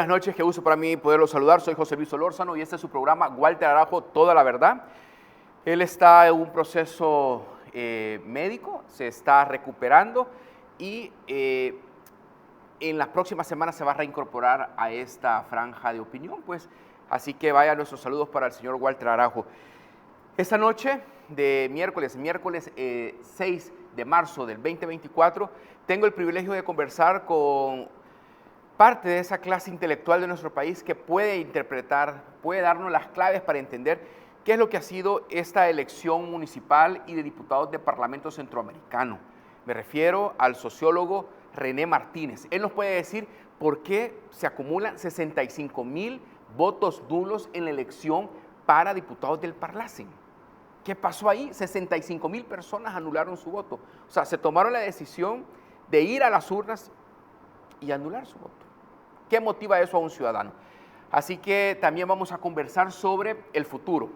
buenas noches, qué gusto para mí poderlo saludar. Soy José Luis Solórzano y este es su programa Walter Arajo, Toda la Verdad. Él está en un proceso médico, se está recuperando y en las próximas semanas se va a reincorporar a esta franja de opinión, pues. Así que vaya nuestros saludos para el señor Walter Arajo. Esta noche de miércoles 6 de marzo del 2024, tengo el privilegio de conversar con parte de esa clase intelectual de nuestro país que puede interpretar, puede darnos las claves para entender qué es lo que ha sido esta elección municipal y de diputados de Parlamento Centroamericano. Me refiero al sociólogo René Martínez. Él nos puede decir por qué se acumulan 65,000 votos nulos en la elección para diputados del Parlacen. ¿Qué pasó ahí? 65,000 personas anularon su voto. O sea, se tomaron la decisión de ir a las urnas y anular su voto. ¿Qué motiva eso a un ciudadano? Así que también vamos a conversar sobre el futuro.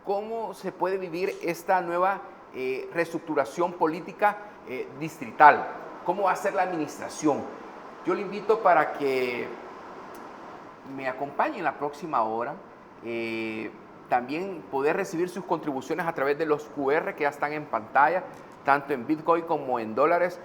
¿Cómo se puede vivir esta nueva reestructuración política distrital? ¿Cómo va a ser la administración? Yo le invito para que me acompañe en la próxima hora. También poder recibir sus contribuciones a través de los QR que ya están en pantalla, tanto en Bitcoin como en dólares.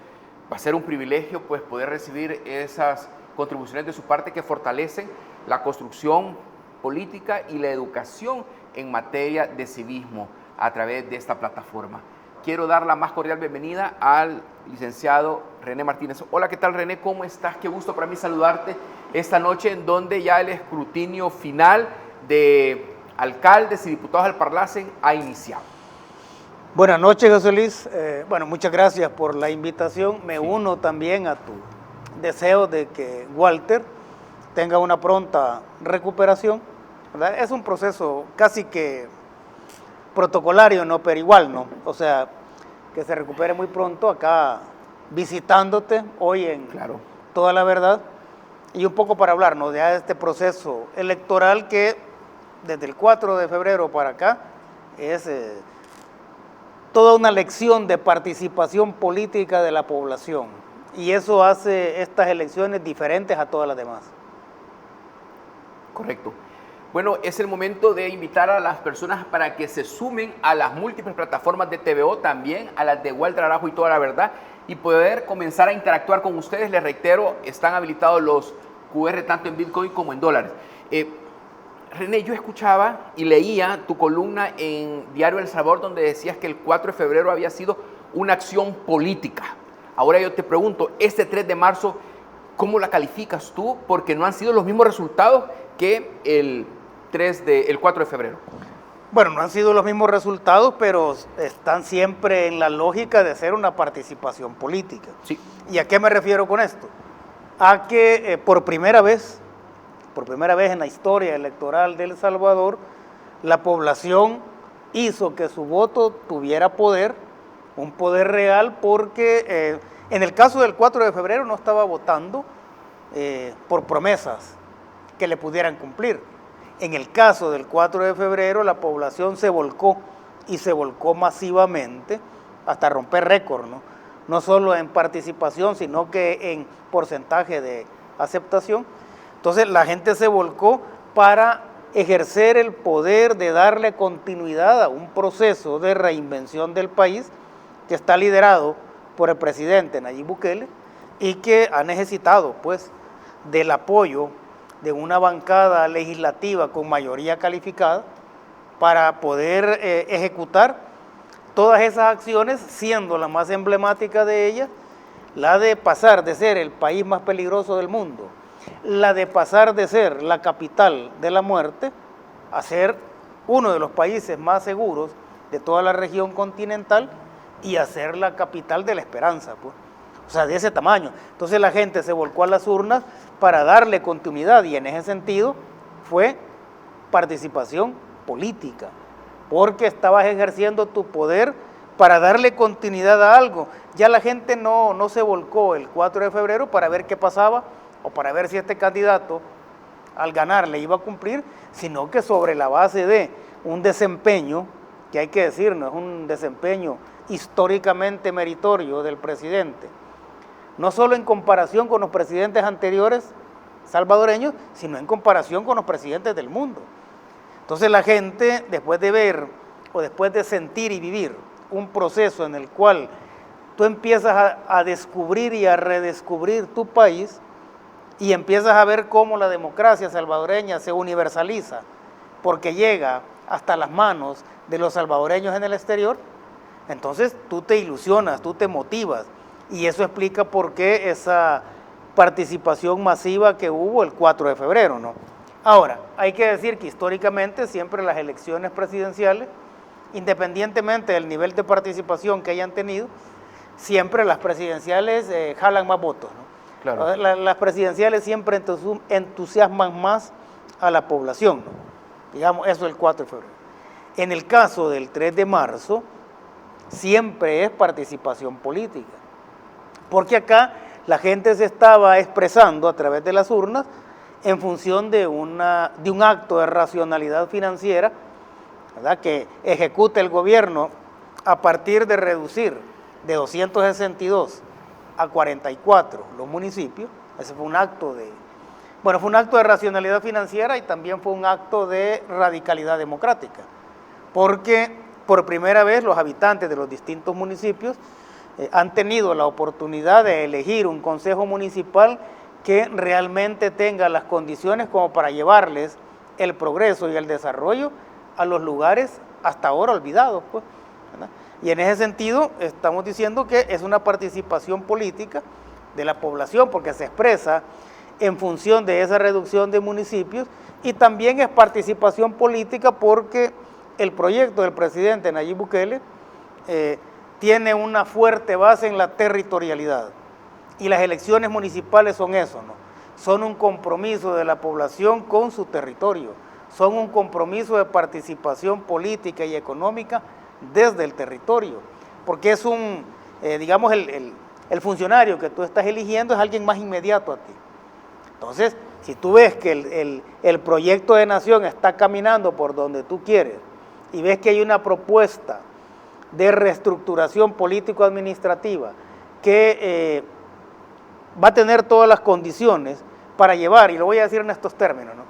Va a ser un privilegio pues poder recibir esas contribuciones de su parte que fortalecen la construcción política y la educación en materia de civismo a través de esta plataforma. Quiero dar la más cordial bienvenida al licenciado René Martínez. Hola, ¿qué tal, René? ¿Cómo estás? Qué gusto para mí saludarte esta noche en donde ya el escrutinio final de alcaldes y diputados al Parlacen ha iniciado. Buenas noches, José Luis. Muchas gracias por la invitación. Me uno también a tu deseo de que Walter tenga una pronta recuperación, ¿verdad? Es un proceso casi que protocolario, ¿no? Pero igual, ¿no? O sea, que se recupere muy pronto acá visitándote hoy en Toda la Verdad y un poco para hablarnos de este proceso electoral que desde el 4 de febrero para acá es toda una lección de participación política de la población y eso hace estas elecciones diferentes a todas las demás. Correcto. Bueno, es el momento de invitar a las personas para que se sumen a las múltiples plataformas de TVO, también a las de Walter Arajo y Toda la Verdad, y poder comenzar a interactuar con ustedes. Les reitero, están habilitados los QR tanto en Bitcoin como en dólares. René, yo escuchaba y leía tu columna en Diario El Salvador donde decías que el 4 de febrero había sido una acción política. Ahora yo te pregunto, este 3 de marzo, ¿cómo la calificas tú? Porque no han sido los mismos resultados que el 4 de febrero. Bueno, no han sido los mismos resultados, pero están siempre en la lógica de ser una participación política. Sí. ¿Y a qué me refiero con esto? A que por primera vez en la historia electoral de El Salvador, la población hizo que su voto tuviera poder, un poder real, porque en el caso del 4 de febrero no estaba votando por promesas que le pudieran cumplir. En el caso del 4 de febrero la población se volcó y se volcó masivamente hasta romper récord, ¿no? No solo en participación, sino que en porcentaje de aceptación. Entonces la gente se volcó para ejercer el poder de darle continuidad a un proceso de reinvención del país que está liderado por el presidente Nayib Bukele y que ha necesitado pues del apoyo de una bancada legislativa con mayoría calificada para poder ejecutar todas esas acciones, siendo la más emblemática de ellas la de pasar de ser el país más peligroso del mundo, la de pasar de ser la capital de la muerte a ser uno de los países más seguros de toda la región continental y a ser la capital de la esperanza, pues. O sea, de ese tamaño. Entonces la gente se volcó a las urnas para darle continuidad y en ese sentido fue participación política, porque estabas ejerciendo tu poder para darle continuidad a algo. Ya la gente no se volcó el 4 de febrero para ver qué pasaba o para ver si este candidato al ganar le iba a cumplir, sino que sobre la base de un desempeño, que hay que decir, no es un desempeño históricamente meritorio del presidente, no solo en comparación con los presidentes anteriores, salvadoreños, sino en comparación con los presidentes del mundo. Entonces la gente, después de ver o después de sentir y vivir un proceso en el cual tú empiezas a descubrir y a redescubrir tu país y empiezas a ver cómo la democracia salvadoreña se universaliza porque llega hasta las manos de los salvadoreños en el exterior, entonces tú te ilusionas, tú te motivas, y eso explica por qué esa participación masiva que hubo el 4 de febrero, ¿no? Ahora, hay que decir que históricamente siempre las elecciones presidenciales, independientemente del nivel de participación que hayan tenido, siempre las presidenciales jalan más votos, ¿no? Claro. Las presidenciales siempre entusiasman más a la población, ¿no? Digamos, eso el 4 de febrero. En el caso del 3 de marzo, siempre es participación política, porque acá la gente se estaba expresando a través de las urnas en función de un acto de racionalidad financiera, ¿verdad?, que ejecuta el gobierno a partir de reducir de 262 a 44 los municipios. Ese fue un acto fue un acto de racionalidad financiera y también fue un acto de radicalidad democrática, porque por primera vez los habitantes de los distintos municipios han tenido la oportunidad de elegir un consejo municipal que realmente tenga las condiciones como para llevarles el progreso y el desarrollo a los lugares hasta ahora olvidados, pues, ¿verdad? Y en ese sentido estamos diciendo que es una participación política de la población porque se expresa en función de esa reducción de municipios, y también es participación política porque el proyecto del presidente Nayib Bukele tiene una fuerte base en la territorialidad, y las elecciones municipales son eso, ¿no? Son un compromiso de la población con su territorio, son un compromiso de participación política y económica desde el territorio, porque es digamos, el funcionario que tú estás eligiendo es alguien más inmediato a ti. Entonces, si tú ves que el proyecto de nación está caminando por donde tú quieres y ves que hay una propuesta de reestructuración político-administrativa que va a tener todas las condiciones para llevar, y lo voy a decir en estos términos, ¿no?,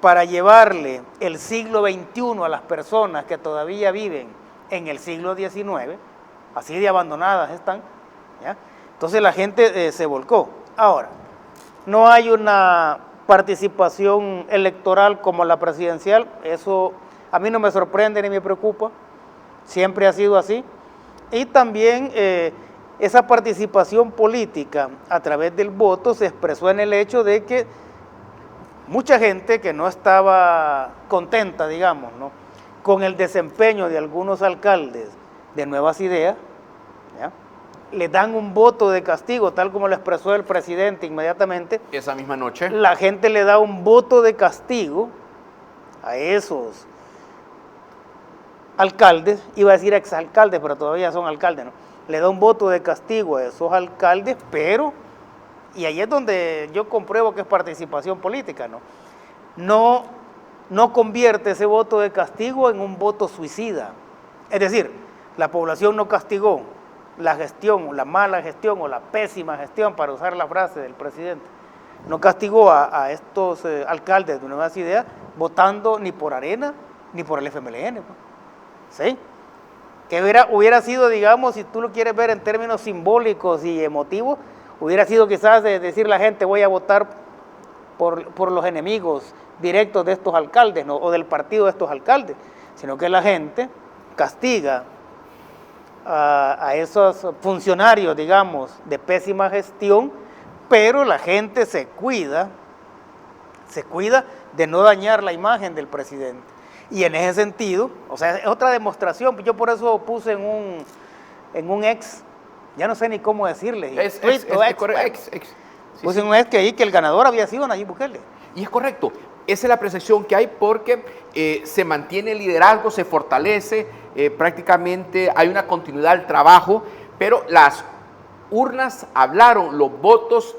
para llevarle el siglo XXI a las personas que todavía viven en el siglo XIX, así de abandonadas están, ¿ya? Entonces la gente se volcó. Ahora, no hay una participación electoral como la presidencial, eso a mí no me sorprende ni me preocupa, siempre ha sido así, y también esa participación política a través del voto se expresó en el hecho de que mucha gente que no estaba contenta, digamos, ¿no?, con el desempeño de algunos alcaldes de Nuevas Ideas, ¿ya?, le dan un voto de castigo, tal como lo expresó el presidente inmediatamente. Esa misma noche. La gente le da un voto de castigo a esos alcaldes, iba a decir exalcaldes, pero todavía son alcaldes, ¿no? Le da un voto de castigo a esos alcaldes, pero, y ahí es donde yo compruebo que es participación política, ¿no? No convierte ese voto de castigo en un voto suicida. Es decir, la población no castigó la gestión, la mala gestión o la pésima gestión, para usar la frase del presidente, no castigó a estos alcaldes de Nuevas Ideas votando ni por Arena ni por el FMLN, ¿sí? Que hubiera sido, digamos, si tú lo quieres ver en términos simbólicos y emotivos, hubiera sido quizás de decir la gente voy a votar por los enemigos directos de estos alcaldes, ¿no?, o del partido de estos alcaldes, sino que la gente castiga a esos funcionarios, digamos, de pésima gestión, pero la gente se cuida de no dañar la imagen del presidente. Y en ese sentido, o sea, es otra demostración, yo por eso puse en un ex, ya no sé ni cómo decirle. Puse en un ex que ahí que el ganador había sido Nayib Bukele. Y es correcto, esa es la percepción que hay porque se mantiene el liderazgo, se fortalece, prácticamente hay una continuidad del trabajo, pero las urnas hablaron, los votos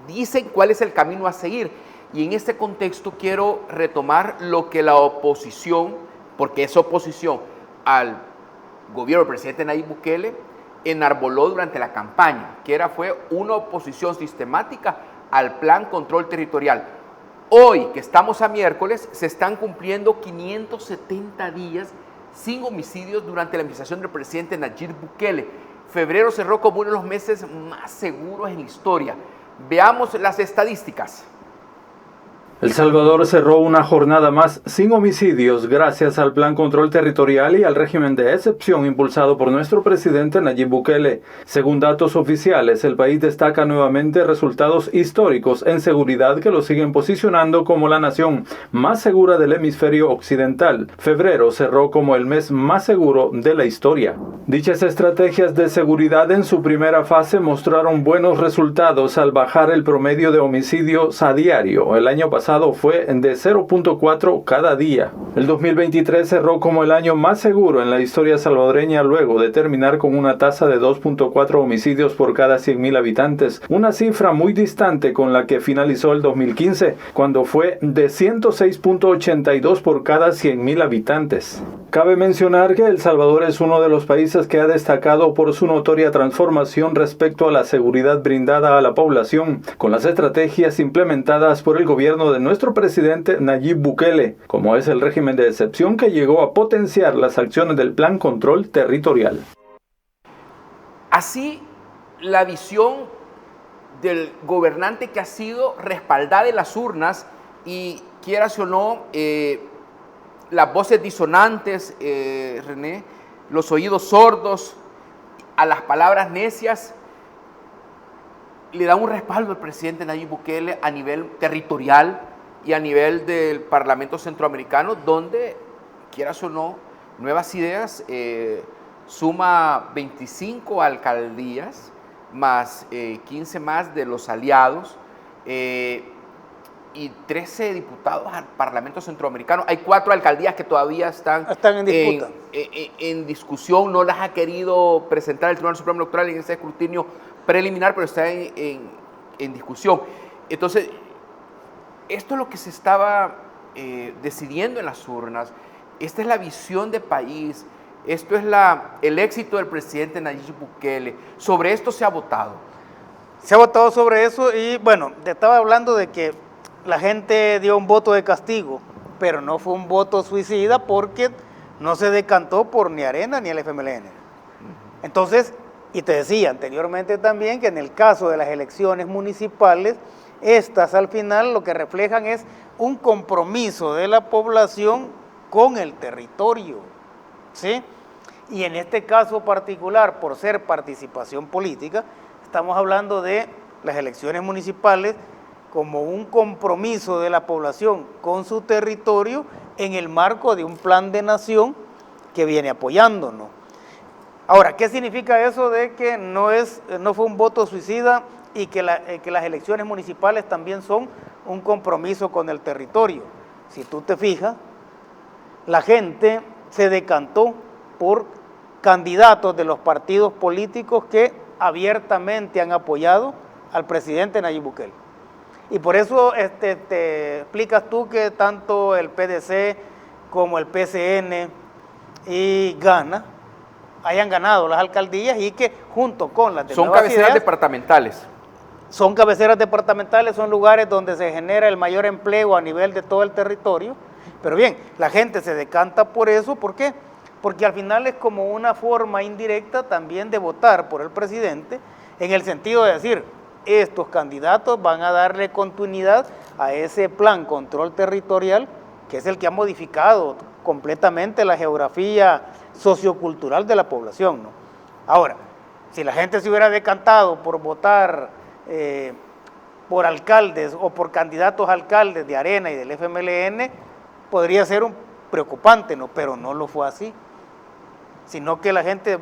dicen cuál es el camino a seguir. Y en este contexto quiero retomar lo que la oposición, porque es oposición al gobierno del presidente Nayib Bukele, enarboló durante la campaña, fue una oposición sistemática al plan control territorial. hoy, que estamos a miércoles, se están cumpliendo 570 días sin homicidios durante la administración del presidente Nayib Bukele. Febrero cerró como uno de los meses más seguros en la historia. Veamos las estadísticas. El Salvador cerró una jornada más sin homicidios gracias al Plan Control Territorial y al régimen de excepción impulsado por nuestro presidente Nayib Bukele. Según datos oficiales, el país destaca nuevamente resultados históricos en seguridad que lo siguen posicionando como la nación más segura del hemisferio occidental. Febrero cerró como el mes más seguro de la historia. Dichas estrategias de seguridad en su primera fase mostraron buenos resultados al bajar el promedio de homicidios a diario. El año pasado fue de 0.4 cada día. El 2023 cerró como el año más seguro en la historia salvadoreña luego de terminar con una tasa de 2.4 homicidios por cada 100.000 habitantes, una cifra muy distante con la que finalizó el 2015, cuando fue de 106.82 por cada 100.000 habitantes. Cabe mencionar que El Salvador es uno de los países que ha destacado por su notoria transformación respecto a la seguridad brindada a la población, con las estrategias implementadas por el gobierno de nuestro presidente Nayib Bukele, como es el régimen de excepción que llegó a potenciar las acciones del Plan Control Territorial. Así, la visión del gobernante que ha sido respaldada en las urnas y, quieras o no, las voces disonantes, René, los oídos sordos a las palabras necias, le da un respaldo al presidente Nayib Bukele a nivel territorial y a nivel del Parlamento Centroamericano, donde, quieras o no, Nuevas Ideas suma 25 alcaldías, más 15 más de los aliados, y 13 diputados al Parlamento Centroamericano. Hay 4 alcaldías que todavía están en disputa. En discusión, no las ha querido presentar el Tribunal Supremo Electoral en ese escrutinio preliminar, pero está en discusión. Entonces, esto es lo que se estaba decidiendo en las urnas. Esta es la visión de país. Esto es el éxito del presidente Nayib Bukele. Sobre esto se ha votado. Se ha votado sobre eso y, bueno, te estaba hablando de que la gente dio un voto de castigo, pero no fue un voto suicida porque no se decantó por ni Arena ni el FMLN. Entonces, y te decía anteriormente también que en el caso de las elecciones municipales, estas al final lo que reflejan es un compromiso de la población con el territorio, ¿sí? Y en este caso particular, por ser participación política, estamos hablando de las elecciones municipales como un compromiso de la población con su territorio en el marco de un plan de nación que viene apoyándonos. Ahora, ¿qué significa eso de que no fue un voto suicida y que las elecciones municipales también son un compromiso con el territorio? Si tú te fijas, la gente se decantó por candidatos de los partidos políticos que abiertamente han apoyado al presidente Nayib Bukele. Y por eso te explicas tú que tanto el PDC como el PCN y Gana hayan ganado las alcaldías y que junto con las de Son cabeceras departamentales. Son cabeceras departamentales, son lugares donde se genera el mayor empleo a nivel de todo el territorio. Pero bien, la gente se decanta por eso. ¿Por qué? Porque al final es como una forma indirecta también de votar por el presidente, en el sentido de decir, estos candidatos van a darle continuidad a ese plan control territorial, que es el que ha modificado completamente la geografía sociocultural de la población, ¿no? Ahora, si la gente se hubiera decantado por votar por alcaldes o por candidatos a alcaldes de Arena y del FMLN, podría ser un preocupante, ¿no? Pero no lo fue así, sino que la gente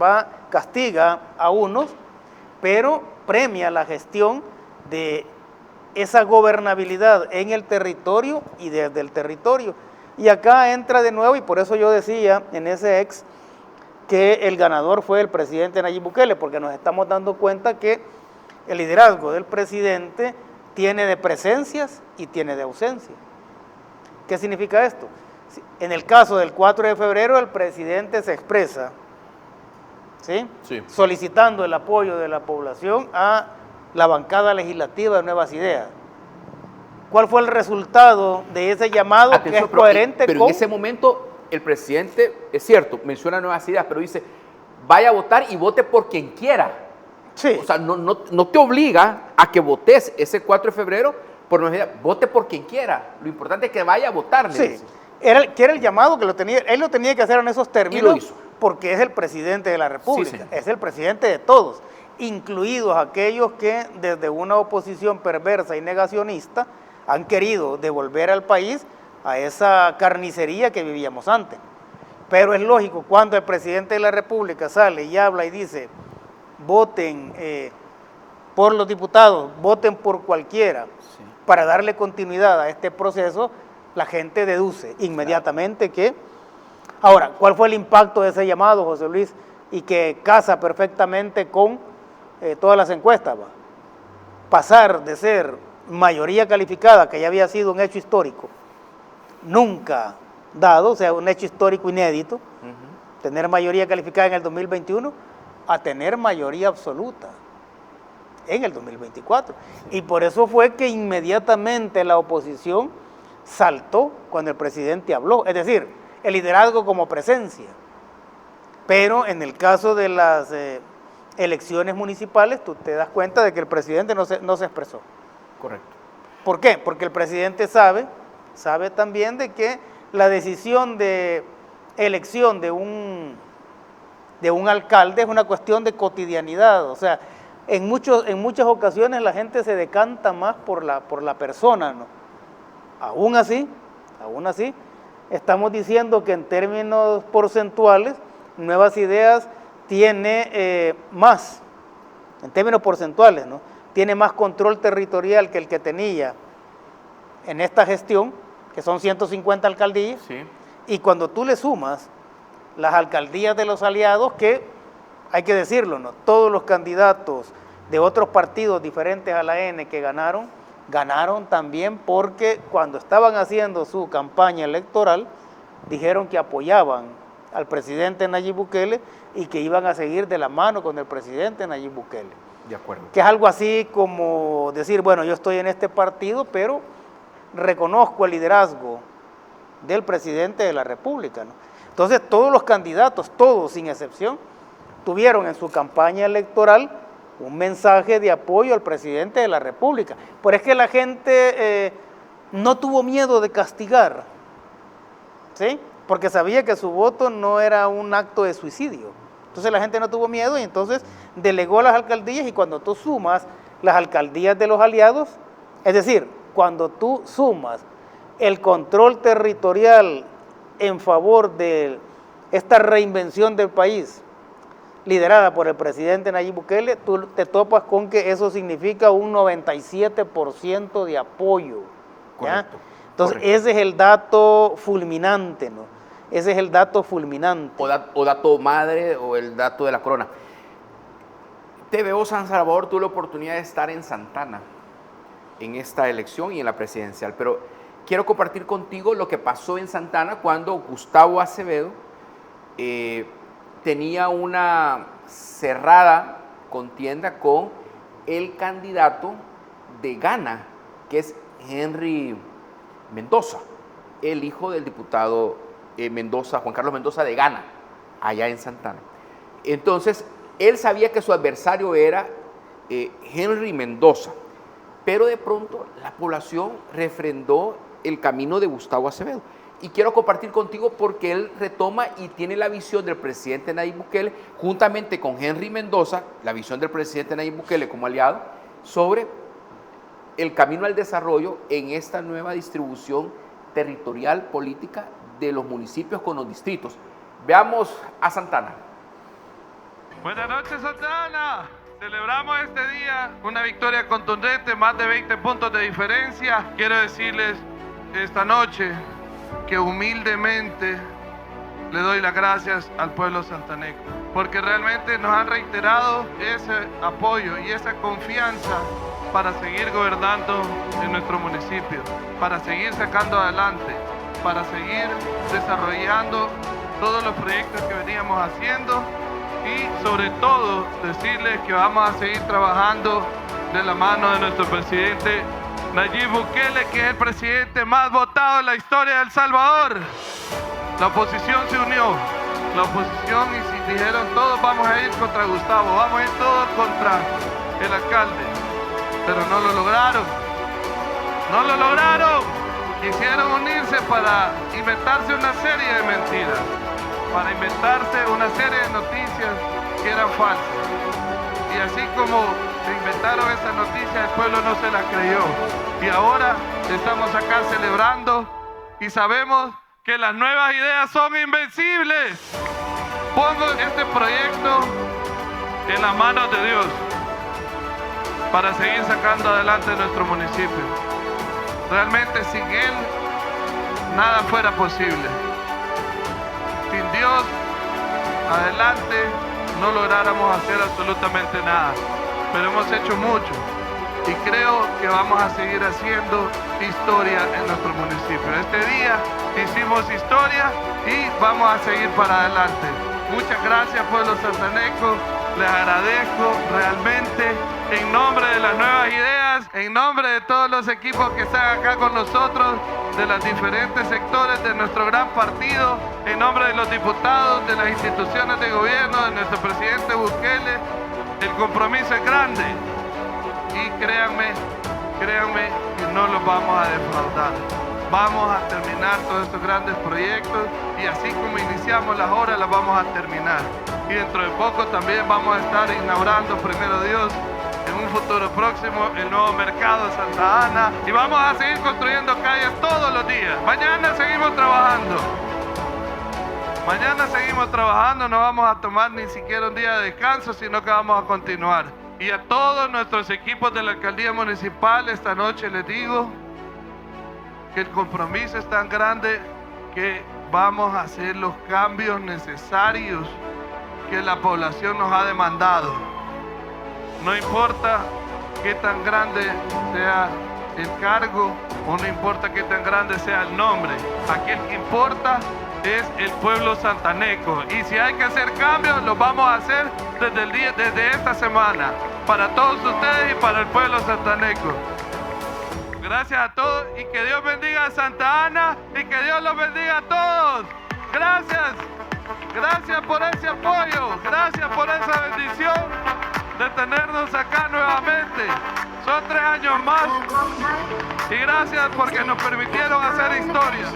castiga a unos, pero premia la gestión de esa gobernabilidad en el territorio y desde el territorio. Y acá entra de nuevo, y por eso yo decía en ese que el ganador fue el presidente Nayib Bukele, porque nos estamos dando cuenta que el liderazgo del presidente tiene de presencias y tiene de ausencias. ¿Qué significa esto? En el caso del 4 de febrero, el presidente se expresa, ¿sí? Sí, solicitando el apoyo de la población a la bancada legislativa de Nuevas Ideas. ¿Cuál fue el resultado de ese llamado? Atención, que es coherente pero con... en ese momento el presidente, es cierto, menciona nuevas ideas, pero dice, vaya a votar y vote por quien quiera. Sí. O sea, no te obliga a que votes ese 4 de febrero por nuevas ideas. Vote por quien quiera. Lo importante es que vaya a votar. Sí. Era el llamado que él lo tenía que hacer en esos términos, y lo hizo. porque es el presidente de la República, Sí, es el presidente de todos, incluidos aquellos que desde una oposición perversa y negacionista han querido devolver al país a esa carnicería que vivíamos antes. Pero es lógico, cuando el presidente de la República sale y habla y dice, voten por los diputados, voten por cualquiera, Sí. para darle continuidad a este proceso, la gente deduce inmediatamente que... Ahora, ¿cuál fue el impacto de ese llamado, José Luis? Y que casa perfectamente con todas las encuestas. ¿Va? Pasar de ser mayoría calificada, que ya había sido un hecho histórico, nunca dado, o sea, un hecho histórico inédito, tener mayoría calificada en el 2021, a tener mayoría absoluta en el 2024. Y por eso fue que inmediatamente la oposición saltó cuando el presidente habló, es decir, el liderazgo como presencia. Pero en el caso de las elecciones municipales, tú te das cuenta de que el presidente no se expresó. Correcto. ¿Por qué? Porque el presidente sabe también de que la decisión de elección de un alcalde es una cuestión de cotidianidad, o sea, en muchas ocasiones la gente se decanta más por la persona, ¿no? Aún así, estamos diciendo que en términos porcentuales, Nuevas Ideas tiene más, en términos porcentuales, ¿no? Tiene más control territorial que el que tenía en esta gestión, que son 150 alcaldías, Sí. y cuando tú le sumas las alcaldías de los aliados, que hay que decirlo, ¿no? Todos los candidatos de otros partidos diferentes a la N que ganaron también porque cuando estaban haciendo su campaña electoral, dijeron que apoyaban al presidente Nayib Bukele y que iban a seguir de la mano con el presidente Nayib Bukele. De acuerdo. Que es algo así como decir, bueno, yo estoy en este partido, pero reconozco el liderazgo del presidente de la República, ¿no? Entonces, todos los candidatos, todos sin excepción, tuvieron en su campaña electoral un mensaje de apoyo al presidente de la República. Pero es que la gente no tuvo miedo de castigar, ¿sí? Porque sabía que su voto no era un acto de suicidio. Entonces la gente no tuvo miedo y entonces delegó las alcaldías, y cuando tú sumas las alcaldías de los aliados, es decir, cuando tú sumas el control territorial en favor de esta reinvención del país, liderada por el presidente Nayib Bukele, tú te topas con que eso significa un 97% de apoyo. ¿Ya? Correcto. Entonces, Correcto. ese es el dato fulminante, ¿no? Ese es el dato fulminante. O dato madre o el dato de la corona. TVO San Salvador tuvo la oportunidad de estar en Santana en esta elección y en la presidencial, pero quiero compartir contigo lo que pasó en Santana cuando Gustavo Acevedo tenía una cerrada contienda con el candidato de Gana, que es Henry Mendoza, el hijo del diputado Mendoza, Juan Carlos Mendoza de Gana, allá en Santana. Entonces, él sabía que su adversario era Henry Mendoza, pero de pronto la población refrendó el camino de Gustavo Acevedo. Y quiero compartir contigo porque él retoma y tiene la visión del presidente Nayib Bukele, juntamente con Henry Mendoza, la visión del presidente Nayib Bukele como aliado, sobre el camino al desarrollo en esta nueva distribución territorial política de los municipios con los distritos. Veamos a Santana. Buenas noches, Santana. Celebramos este día una victoria contundente, más de 20 puntos de diferencia. Quiero decirles esta noche que humildemente le doy las gracias al pueblo santaneco, porque realmente nos han reiterado ese apoyo y esa confianza para seguir gobernando en nuestro municipio, para seguir sacando adelante, para seguir desarrollando todos los proyectos que veníamos haciendo y sobre todo decirles que vamos a seguir trabajando de la mano de nuestro presidente Nayib Bukele, que es el presidente más votado en la historia de El Salvador. La oposición se unió. La oposición y dijeron todos vamos a ir contra Gustavo, vamos a ir todos contra el alcalde. Pero no lo lograron. No lo lograron. Quisieron unirse para inventarse una serie de mentiras, para inventarse una serie de noticias que eran falsas. Y así como se inventaron esas noticias, el pueblo no se las creyó. Y ahora estamos acá celebrando y sabemos que las nuevas ideas son invencibles. Pongo este proyecto en las manos de Dios para seguir sacando adelante nuestro municipio. Realmente sin Él nada fuera posible. Sin Dios adelante no lográramos hacer absolutamente nada. Pero hemos hecho mucho y creo que vamos a seguir haciendo historia en nuestro municipio. Este día hicimos historia y vamos a seguir para adelante. Muchas gracias, pueblo santaneco. Les agradezco realmente en nombre de las nuevas ideas, en nombre de todos los equipos que están acá con nosotros, de los diferentes sectores de nuestro gran partido, en nombre de los diputados, de las instituciones de gobierno, de nuestro presidente Bukele. El compromiso es grande y créanme que no los vamos a defraudar. Vamos a terminar todos estos grandes proyectos y así como iniciamos las obras las vamos a terminar. Y dentro de poco también vamos a estar inaugurando, primero Dios, en un futuro próximo, el nuevo mercado de Santa Ana y vamos a seguir construyendo calles todos los días. Mañana seguimos trabajando. Mañana seguimos trabajando, no vamos a tomar ni siquiera un día de descanso, sino que vamos a continuar. Y a todos nuestros equipos de la alcaldía municipal, esta noche les digo que el compromiso es tan grande que vamos a hacer los cambios necesarios que la población nos ha demandado. No importa qué tan grande sea el cargo o no importa qué tan grande sea el nombre, aquí el que importa es el pueblo santaneco y si hay que hacer cambios los vamos a hacer desde esta semana para todos ustedes y para el pueblo santaneco. Gracias a todos y que Dios bendiga a Santa Ana y que Dios los bendiga a todos. Gracias, gracias por ese apoyo, gracias por esa bendición de tenernos acá nuevamente. Son 3 años más y gracias porque nos permitieron hacer historia.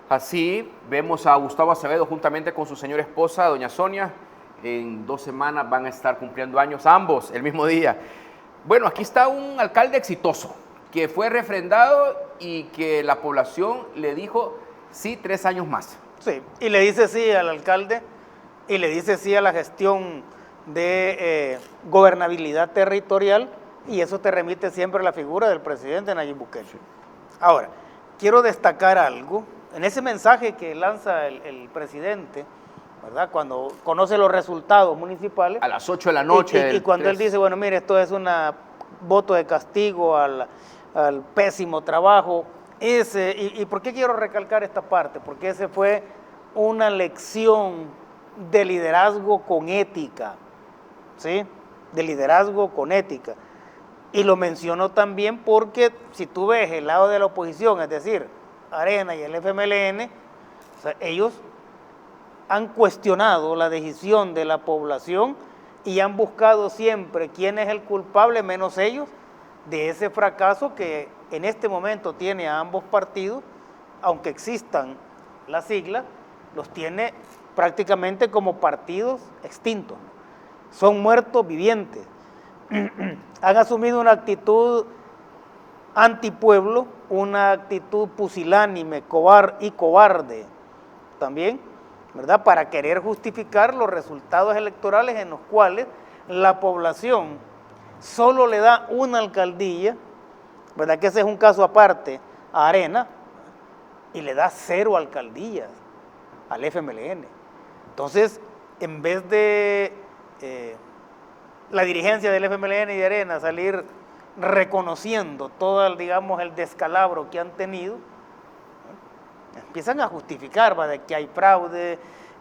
Así vemos a Gustavo Acevedo juntamente con su señora esposa, doña Sonia. En 2 semanas van a estar cumpliendo años ambos, el mismo día. Bueno, aquí está un alcalde exitoso, que fue refrendado y que la población le dijo sí 3 años más. Sí, y le dice sí al alcalde y le dice sí a la gestión de gobernabilidad territorial y eso te remite siempre a la figura del presidente Nayib Bukele. Sí. Ahora, quiero destacar algo. En ese mensaje que lanza el presidente, ¿verdad? Cuando conoce los resultados municipales. A las 8 de la noche. Y cuando él dice, bueno, mire, esto es un voto de castigo al pésimo trabajo. ¿Y por qué quiero recalcar esta parte? Porque ese fue una lección de liderazgo con ética, ¿sí? De liderazgo con ética. Y lo menciono también porque si tú ves el lado de la oposición, es decir, Arena y el FMLN, o sea, ellos han cuestionado la decisión de la población y han buscado siempre quién es el culpable, menos ellos, de ese fracaso que en este momento tiene a ambos partidos, aunque existan las siglas, los tiene prácticamente como partidos extintos. Son muertos vivientes. Han asumido una actitud antipueblo, una actitud pusilánime, cobarde también, ¿verdad? Para querer justificar los resultados electorales en los cuales la población solo le da una alcaldía, ¿verdad? Que ese es un caso aparte a Arena, y le da 0 alcaldías al FMLN. Entonces, en vez de la dirigencia del FMLN y de Arena salir reconociendo todo el, digamos, el descalabro que han tenido, empiezan a justificar, ¿va? De que hay fraude,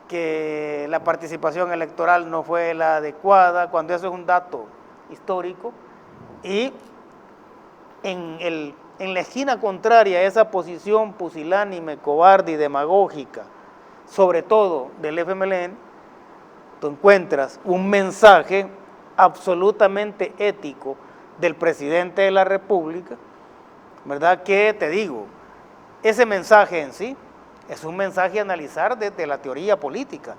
que la participación electoral no fue la adecuada, cuando eso es un dato histórico, y en la esquina contraria a esa posición pusilánime, cobarde y demagógica, sobre todo del FMLN, tú encuentras un mensaje absolutamente ético del presidente de la República, ¿verdad? Que te digo, ese mensaje en sí es un mensaje a analizar desde la teoría política,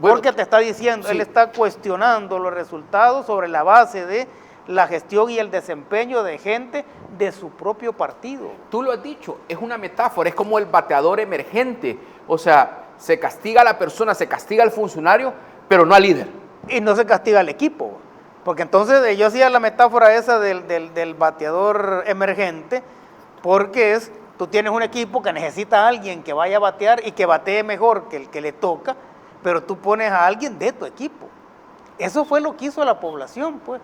porque te está diciendo, sí, él está cuestionando los resultados sobre la base de la gestión y el desempeño de gente de su propio partido. Tú lo has dicho, es una metáfora, es como el bateador emergente, o sea, se castiga a la persona, se castiga al funcionario, pero no al líder. Y no se castiga al equipo, porque entonces yo hacía la metáfora esa del bateador emergente, porque tú tienes un equipo que necesita a alguien que vaya a batear y que batee mejor que el que le toca, pero tú pones a alguien de tu equipo. Eso fue lo que hizo la población, pues.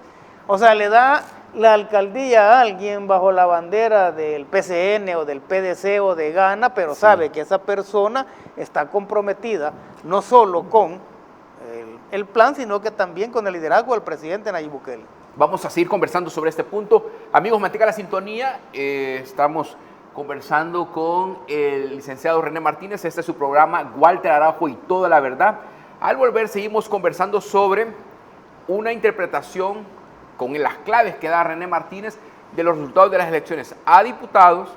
O sea, le da la alcaldía a alguien bajo la bandera del PCN o del PDC o de Gana, pero sí, sabe que esa persona está comprometida no solo con el plan, sino que también con el liderazgo del presidente Nayib Bukele. Vamos a seguir conversando sobre este punto. Amigos, mantenga la sintonía. Estamos conversando con el licenciado René Martínez. Este es su programa Walter Araujo y toda la verdad. Al volver seguimos conversando sobre una interpretación con las claves que da René Martínez de los resultados de las elecciones a diputados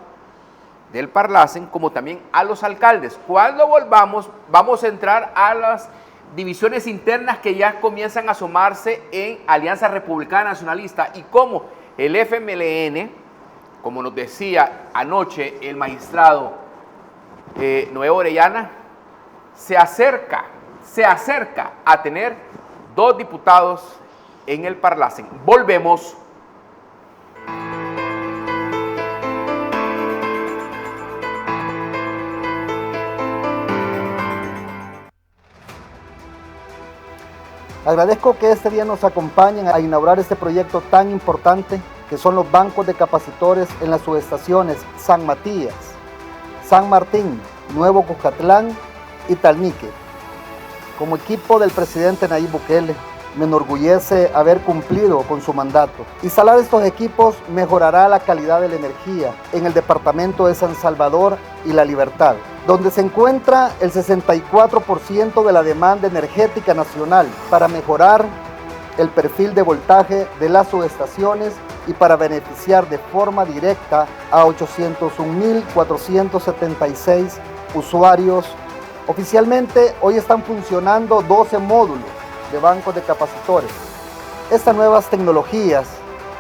del Parlacen, como también a los alcaldes. Cuando volvamos, vamos a entrar a las divisiones internas que ya comienzan a asomarse en Alianza Republicana Nacionalista y cómo el FMLN, como nos decía anoche el magistrado Noé Orellana, se acerca a tener 2 diputados en el Parlacen. Volvemos. Agradezco que este día nos acompañen a inaugurar este proyecto tan importante que son los bancos de capacitores en las subestaciones San Matías, San Martín, Nuevo Cuscatlán y Talnique. Como equipo del presidente Nayib Bukele, me enorgullece haber cumplido con su mandato. Instalar estos equipos mejorará la calidad de la energía en el departamento de San Salvador y La Libertad, donde se encuentra el 64% de la demanda energética nacional, para mejorar el perfil de voltaje de las subestaciones y para beneficiar de forma directa a 801.476 usuarios. Oficialmente, hoy están funcionando 12 módulos de bancos de capacitores. Estas nuevas tecnologías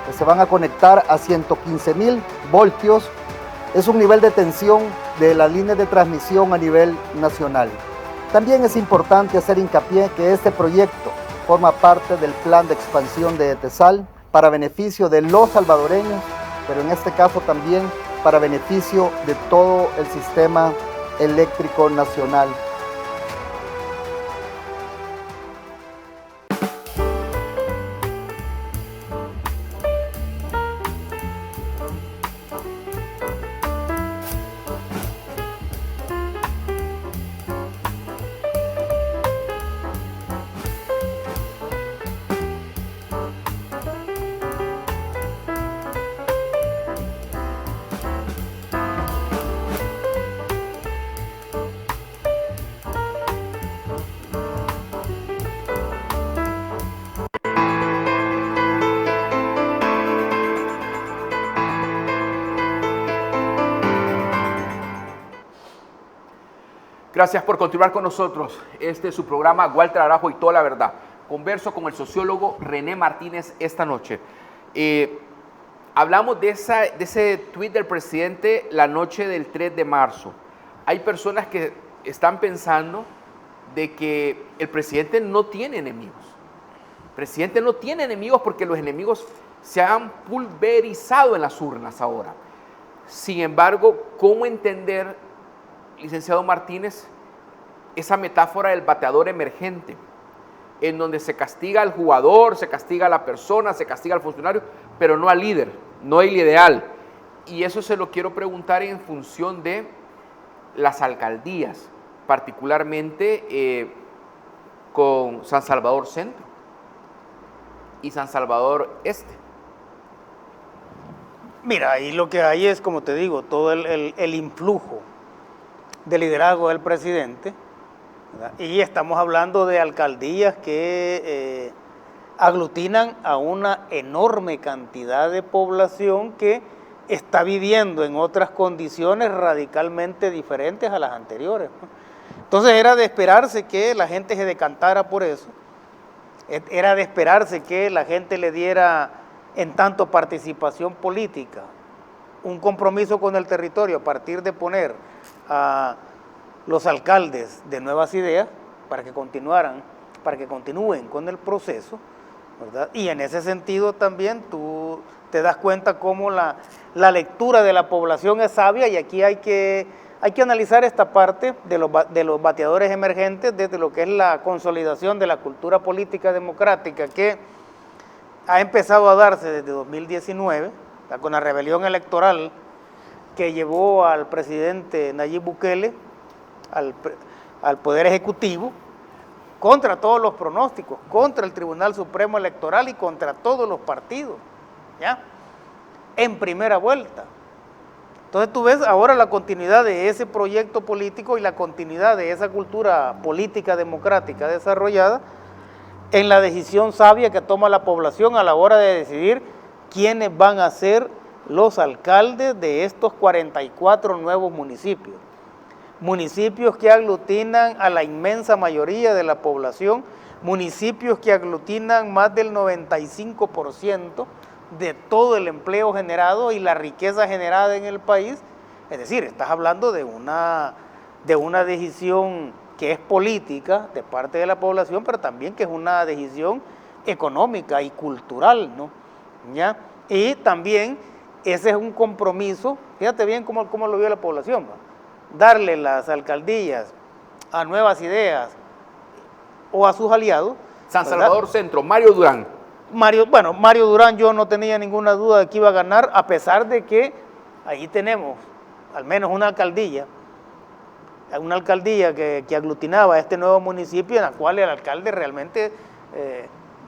que se van a conectar a 115.000 voltios es un nivel de tensión de las líneas de transmisión a nivel nacional. También es importante hacer hincapié que este proyecto forma parte del plan de expansión de ETESAL para beneficio de los salvadoreños, pero en este caso también para beneficio de todo el sistema eléctrico nacional. Gracias por continuar con nosotros. Este es su programa Walter Araujo y toda la verdad. Converso con el sociólogo René Martínez esta noche. Hablamos de ese tuit del presidente la noche del 3 de marzo. Hay personas que están pensando de que el presidente no tiene enemigos. El presidente no tiene enemigos porque los enemigos se han pulverizado en las urnas ahora. Sin embargo, ¿cómo entender, licenciado Martínez, esa metáfora del bateador emergente, en donde se castiga al jugador, se castiga a la persona, se castiga al funcionario, pero no al líder, no al ideal? Y eso se lo quiero preguntar en función de las alcaldías, particularmente con San Salvador Centro y San Salvador Este. Mira, ahí lo que hay es, como te digo, todo el influjo de liderazgo del presidente, ¿verdad? Y estamos hablando de alcaldías que aglutinan a una enorme cantidad de población que está viviendo en otras condiciones radicalmente diferentes a las anteriores, ¿no? Entonces era de esperarse que la gente se decantara por eso, era de esperarse que la gente le diera en tanto participación política un compromiso con el territorio a partir de poner a los alcaldes de Nuevas Ideas para que continúen con el proceso, ¿verdad? Y en ese sentido también tú te das cuenta cómo la lectura de la población es sabia, y aquí hay que analizar esta parte de los bateadores emergentes desde lo que es la consolidación de la cultura política democrática que ha empezado a darse desde 2019, con la rebelión electoral que llevó al presidente Nayib Bukele al Poder Ejecutivo, contra todos los pronósticos, contra el Tribunal Supremo Electoral y contra todos los partidos, ¿ya? En primera vuelta. Entonces tú ves ahora la continuidad de ese proyecto político y la continuidad de esa cultura política democrática desarrollada en la decisión sabia que toma la población a la hora de decidir quiénes van a ser los alcaldes de estos 44 nuevos municipios. Municipios que aglutinan a la inmensa mayoría de la población, municipios que aglutinan más del 95% de todo el empleo generado y la riqueza generada en el país. Es decir, estás hablando de una decisión que es política de parte de la población, pero también que es una decisión económica y cultural, ¿no? ¿Ya? Y también ese es un compromiso, fíjate bien cómo lo vio la población, ¿no? Darle las alcaldías a Nuevas Ideas o a sus aliados. San Salvador, ¿verdad? Centro, Mario Durán. Mario Durán, yo no tenía ninguna duda de que iba a ganar, a pesar de que ahí tenemos al menos una alcaldía que aglutinaba a este nuevo municipio, en la cual el alcalde realmente,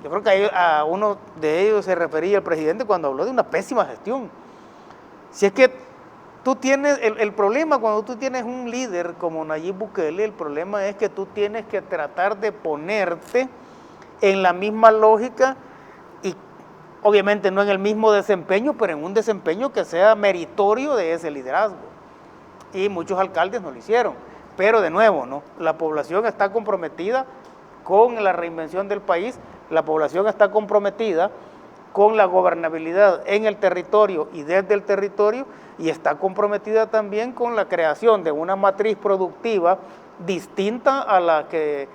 yo creo que a uno de ellos se refería el presidente cuando habló de una pésima gestión. Si es que tú tienes, el problema cuando tú tienes un líder como Nayib Bukele, el problema es que tú tienes que tratar de ponerte en la misma lógica y obviamente no en el mismo desempeño, pero en un desempeño que sea meritorio de ese liderazgo. Y muchos alcaldes no lo hicieron. Pero de nuevo, ¿no? La población está comprometida con la reinvención del país, la población está comprometida con la gobernabilidad en el territorio y desde el territorio, y está comprometida también con la creación de una matriz productiva distinta a la que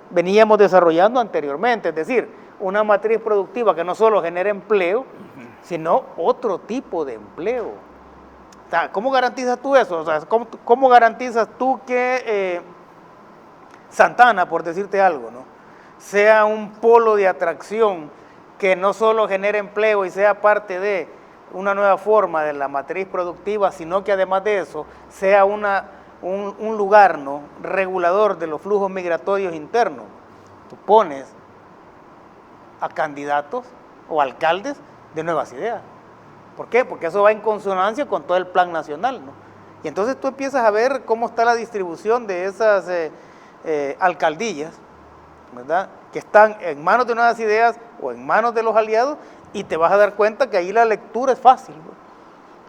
veníamos desarrollando anteriormente, es decir, una matriz productiva que no solo genere empleo, sino otro tipo de empleo. O sea, ¿cómo garantizas tú eso? O sea, ¿cómo garantizas tú que Santana, por decirte algo, ¿no?, sea un polo de atracción que no solo genere empleo y sea parte de una nueva forma de la matriz productiva, sino que además de eso sea un lugar, ¿no?, regulador de los flujos migratorios internos? Tú pones a candidatos o alcaldes de Nuevas Ideas. ¿Por qué? Porque eso va en consonancia con todo el plan nacional, ¿no? Y entonces tú empiezas a ver cómo está la distribución de esas alcaldías, ¿verdad?, que están en manos de Nuevas Ideas o en manos de los aliados, y te vas a dar cuenta que ahí la lectura es fácil, ¿no?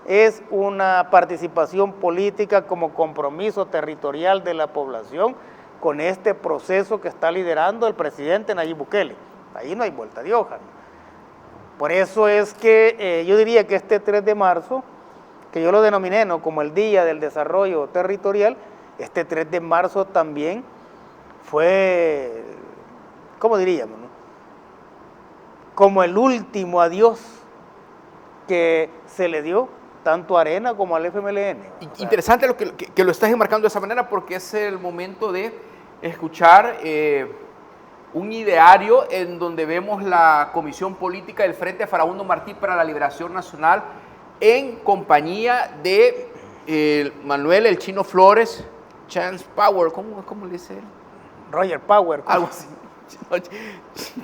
Es una participación política como compromiso territorial de la población con este proceso que está liderando el presidente Nayib Bukele. Ahí no hay vuelta de hoja, ¿no? Por eso es que yo diría que este 3 de marzo, que yo lo denominé, ¿no?, como el Día del Desarrollo Territorial, este 3 de marzo también fue, ¿cómo diríamos, no?, como el último adiós que se le dio tanto a Arena como al FMLN. Interesante que lo estás enmarcando de esa manera, porque es el momento de escuchar un ideario en donde vemos la Comisión Política del Frente Farabundo Martí para la Liberación Nacional en compañía de Manuel el Chino Flores, Chance Power, ¿cómo le dice él? Roger Power. Algo así.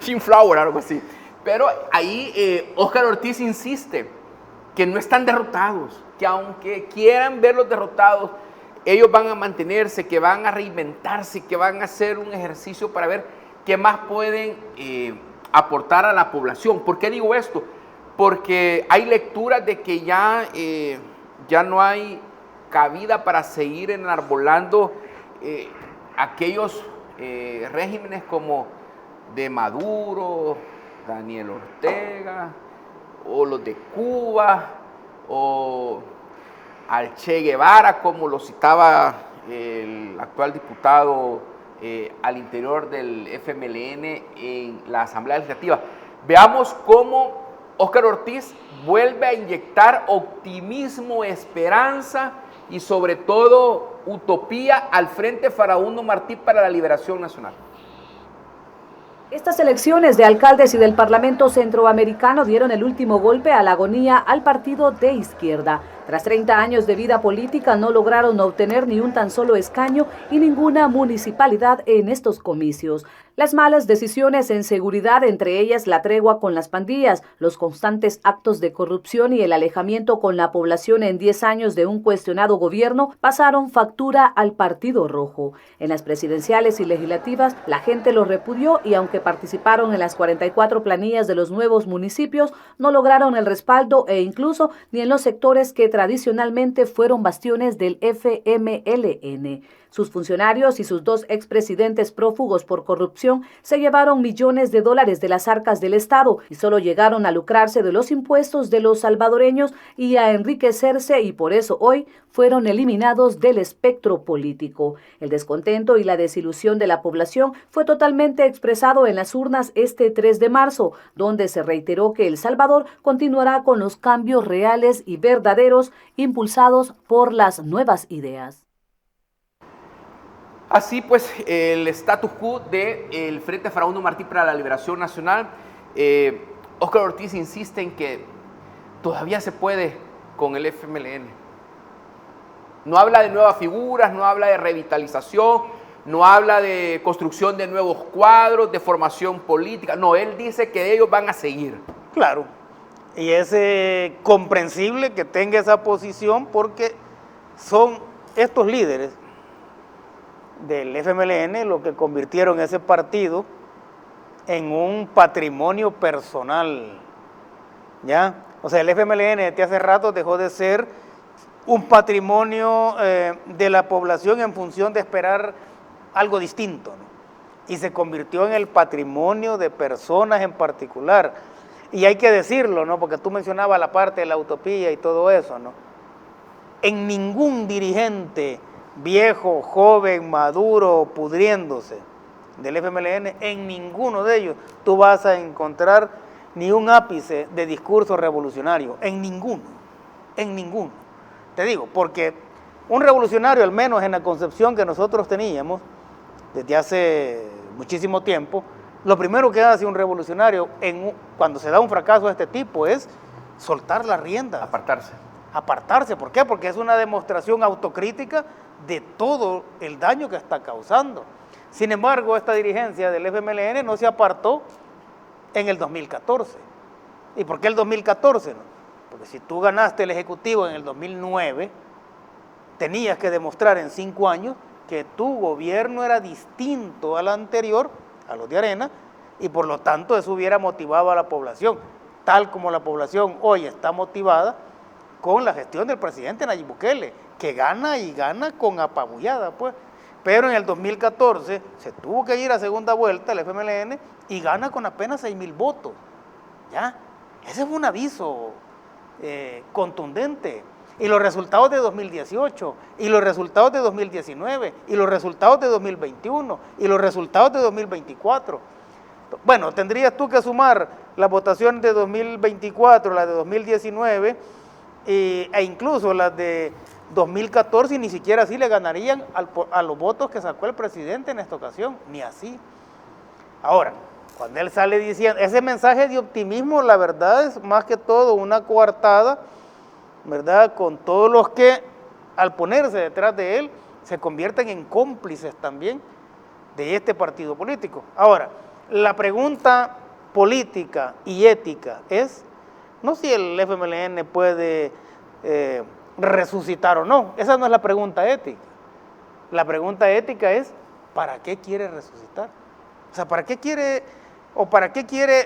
Chin Flower, algo así. Pero ahí Óscar Ortiz insiste que no están derrotados, que aunque quieran verlos derrotados, ellos van a mantenerse, que van a reinventarse, que van a hacer un ejercicio para ver qué más pueden aportar a la población. ¿Por qué digo esto? Porque hay lecturas de que ya no hay cabida para seguir enarbolando aquellos regímenes como de Maduro, Daniel Ortega, o los de Cuba, o al Che Guevara, como lo citaba el actual diputado al interior del FMLN en la Asamblea Legislativa. Veamos cómo Óscar Ortiz vuelve a inyectar optimismo, esperanza y sobre todo utopía al Frente Farabundo Martí para la Liberación Nacional. Estas elecciones de alcaldes y del Parlamento Centroamericano dieron el último golpe a la agonía al partido de izquierda. Tras 30 años de vida política no lograron obtener ni un tan solo escaño y ninguna municipalidad en estos comicios. Las malas decisiones en seguridad, entre ellas la tregua con las pandillas, los constantes actos de corrupción y el alejamiento con la población en 10 años de un cuestionado gobierno, pasaron factura al Partido Rojo. En las presidenciales y legislativas, la gente los repudió y aunque participaron en las 44 planillas de los nuevos municipios, no lograron el respaldo e incluso ni en los sectores que tradicionalmente fueron bastiones del FMLN. Sus funcionarios y sus 2 expresidentes prófugos por corrupción se llevaron millones de dólares de las arcas del Estado y solo llegaron a lucrarse de los impuestos de los salvadoreños y a enriquecerse, y por eso hoy fueron eliminados del espectro político. El descontento y la desilusión de la población fue totalmente expresado en las urnas este 3 de marzo, donde se reiteró que El Salvador continuará con los cambios reales y verdaderos impulsados por las nuevas ideas. Así pues, el status quo del Frente Farabundo Martí para la Liberación Nacional, Óscar Ortiz insiste en que todavía se puede con el FMLN. No habla de nuevas figuras, no habla de revitalización, no habla de construcción de nuevos cuadros, de formación política. No, él dice que ellos van a seguir. Claro, y es comprensible que tenga esa posición porque son estos líderes del FMLN lo que convirtieron ese partido en un patrimonio personal, ¿ya? O sea, el FMLN desde hace rato dejó de ser un patrimonio de la población en función de esperar algo distinto, ¿no? Y se convirtió en el patrimonio de personas en particular. Y hay que decirlo, ¿no? Porque tú mencionabas la parte de la utopía y todo eso, ¿no? En ningún dirigente viejo, joven, maduro, pudriéndose del FMLN, en ninguno de ellos tú vas a encontrar ni un ápice de discurso revolucionario, en ninguno. Te digo, porque un revolucionario, al menos en la concepción que nosotros teníamos desde hace muchísimo tiempo, lo primero que hace un revolucionario cuando se da un fracaso de este tipo es soltar la rienda. Apartarse, ¿por qué? Porque es una demostración autocrítica de todo el daño que está causando. Sin embargo, esta dirigencia del FMLN no se apartó en el 2014. ¿Y por qué el 2014? No? Porque si tú ganaste el Ejecutivo en el 2009, tenías que demostrar en 5 años que tu gobierno era distinto al anterior, a los de Arena, y por lo tanto eso hubiera motivado a la población, tal como la población hoy está motivada con la gestión del presidente Nayib Bukele, que gana y gana con apabullada, pues. Pero en el 2014 se tuvo que ir a segunda vuelta el FMLN y gana con apenas 6,000 votos, ¿ya? Ese fue un aviso contundente. Y los resultados de 2018, y los resultados de 2019, y los resultados de 2021, y los resultados de 2024. Bueno, tendrías tú que sumar la votación de 2024, la de 2019, e incluso las de 2014, y ni siquiera así le ganarían a los votos que sacó el presidente en esta ocasión, ni así. Ahora, cuando él sale diciendo, ese mensaje de optimismo, la verdad es más que todo una coartada, ¿verdad? Con todos los que al ponerse detrás de él se convierten en cómplices también de este partido político. Ahora, la pregunta política y ética es, no si el FMLN puede resucitar o no. Esa no es la pregunta ética. La pregunta ética es, ¿para qué quiere resucitar? O sea, ¿para qué quiere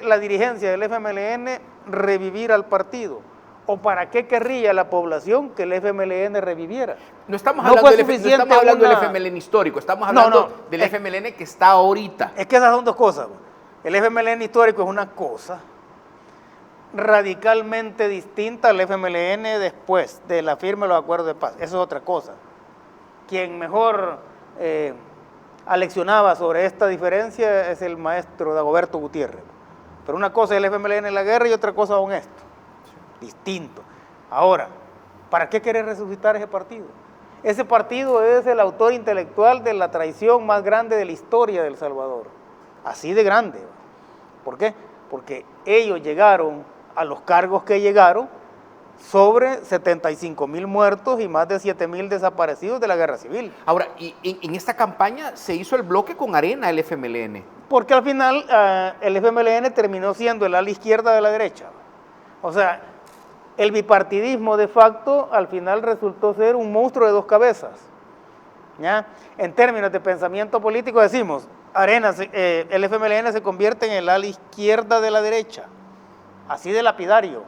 la dirigencia del FMLN revivir al partido? ¿O para qué querría la población que el FMLN reviviera? No estamos hablando, del FMLN histórico, estamos hablando del es, FMLN que está ahorita. Es que esas son dos cosas. El FMLN histórico es una cosa radicalmente distinta al FMLN después de la firma de los acuerdos de paz. Eso es otra cosa. Quien mejor aleccionaba sobre esta diferencia es el maestro Dagoberto Gutiérrez. Pero una cosa es el FMLN en la guerra y otra cosa aún esto. Distinto. Ahora, ¿para qué querer resucitar ese partido? Ese partido es el autor intelectual de la traición más grande de la historia de El Salvador. Así de grande. ¿Por qué? Porque ellos llegaron a los cargos que llegaron sobre 75,000 muertos y más de 7,000 desaparecidos de la guerra civil. Ahora, y en esta campaña se hizo el bloque con arena el FMLN. Porque al final el FMLN terminó siendo el ala izquierda de la derecha. O sea, el bipartidismo de facto al final resultó ser un monstruo de dos cabezas. ¿Ya? En términos de pensamiento político decimos, el FMLN se convierte en el ala izquierda de la derecha, así de lapidario.